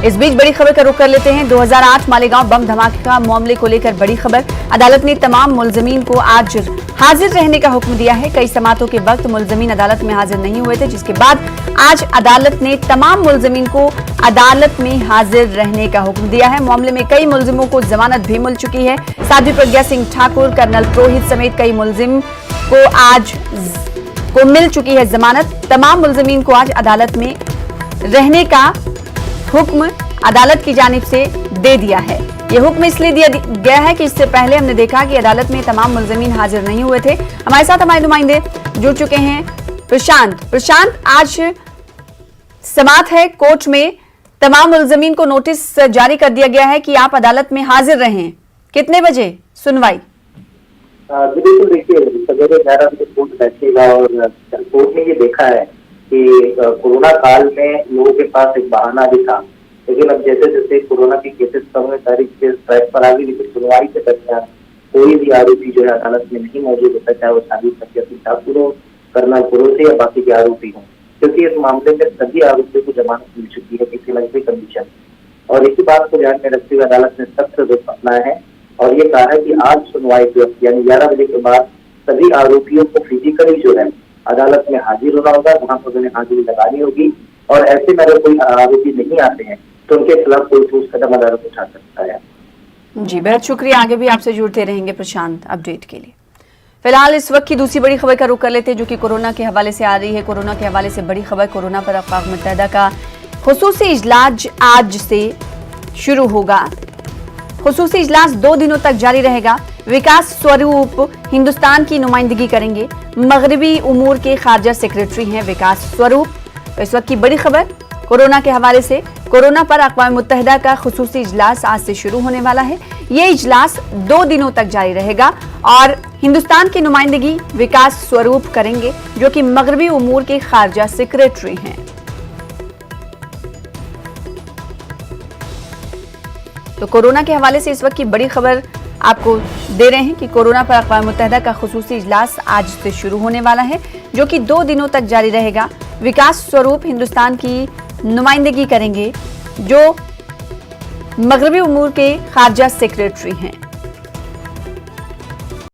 इस बीच बड़ी खबर का रुख कर लेते हैं। 2008 मालेगांव बम धमाके का मामले को लेकर बड़ी खबर। अदालत ने तमाम मुलजमीन को आज हाजिर रहने का हुक्म दिया है। कई समातों के वक्त मुलजमीन अदालत में हाजिर नहीं हुए थे, जिसके बाद आज अदालत ने तमाम मुलजमीन को अदालत में हाजिर रहने का हुक्म दिया है। मामले में कई मुलजिमों को जमानत भी मिल चुकी है। साध्वी प्रज्ञा सिंह ठाकुर, कर्नल पुरोहित समेत कई मुलजिम को आज मिल चुकी है जमानत। तमाम मुलजमीन को आज अदालत में रहने का हुक्म अदालत की जानिब से दे दिया है। यह हुक्म इसलिए दिया गया है कि इससे पहले हमने देखा कि अदालत में तमाम मुलजमीन हाजिर नहीं हुए थे। हमारे साथ हमारे नुमाइंदे जुड़ चुके हैं। प्रशांत, आज समात है कोर्ट में, तमाम मुलजमीन को नोटिस जारी कर दिया गया है कि आप अदालत में हाजिर रहें। कितने बजे सुनवाई? बिल्कुल, देखिए सवेरे 11 बजे कोर्ट बैठेगा और कोर्ट ने ये देखा है कि कोरोना काल में लोगों के पास एक बहाना भी था, लेकिन अब जैसे जैसे कोरोना के केसेस कम हुए, सारी चीजें ट्रैक पर आ गई, लेकिन सुनवाई के दरमियान कोई भी आरोपी जो है अदालत में नहीं मौजूद होता, चाहे वो साध्वी प्रज्ञा सिंह ठाकुर हो, कर्नल पुरोहित या बाकी के आरोपी हों, क्योंकि इस मामले में सभी आरोपियों को जमानत मिल चुकी है किसी न किसी कंडीशन। और इसी बात को ध्यान में रखते हुए अदालत ने सख्त रुख अपनाया है और ये कहा है कि आज सुनवाई के वक्त यानी 11 बजे के बाद सभी आरोपियों को फिजिकली जो है अदालत में हाजिर होना होगा, वहां पर उन्हें हाजिरी लगानी होगी। और ऐसे में अगर कोई आरोपी नहीं आते हैं तो उनके खिलाफ कोई ठोस कदम अदालत उठा सकता है। जी, बेहद शुक्रिया। आगे भी आपसे जुड़ते रहेंगे प्रशांत अपडेट के लिए। फिलहाल इस वक्त की दूसरी बड़ी खबर का रुख कर लेते हैं, जो कि कोरोना के हवाले से आ रही है। कोरोना के हवाले से बड़ी खबर। कोरोना पर अक़वाम मुत्तहिदा का खुसूसी इजलास आज से शुरू होगा। खुसूसी इजलास 2 दिनों तक जारी रहेगा। विकास स्वरूप हिंदुस्तान की नुमाइंदगी करेंगे। मगरबी उमूर के खारजा सेक्रेटरी हैं विकास स्वरूप। इस वक्त की बड़ी खबर कोरोना के हवाले से। कोरोना पर अक़वाम मुत्तहिदा का खुसूसी इजलास आज से शुरू होने वाला है। ये इजलास 2 दिनों तक जारी रहेगा और हिंदुस्तान की नुमाइंदगी विकास स्वरूप करेंगे, जो कि मगरबी उमूर के खारजा सेक्रेटरी हैं। तो कोरोना के हवाले से इस वक्त की बड़ी खबर आपको दे रहे हैं कि कोरोना पर अक़वाम मुत्तहिदा का खुसूसी इजलास आज से शुरू होने वाला है, जो कि 2 दिनों तक जारी रहेगा। विकास स्वरूप हिंदुस्तान की नुमाइंदगी करेंगे, जो मगरबी उमूर के खारजा सेक्रेटरी हैं।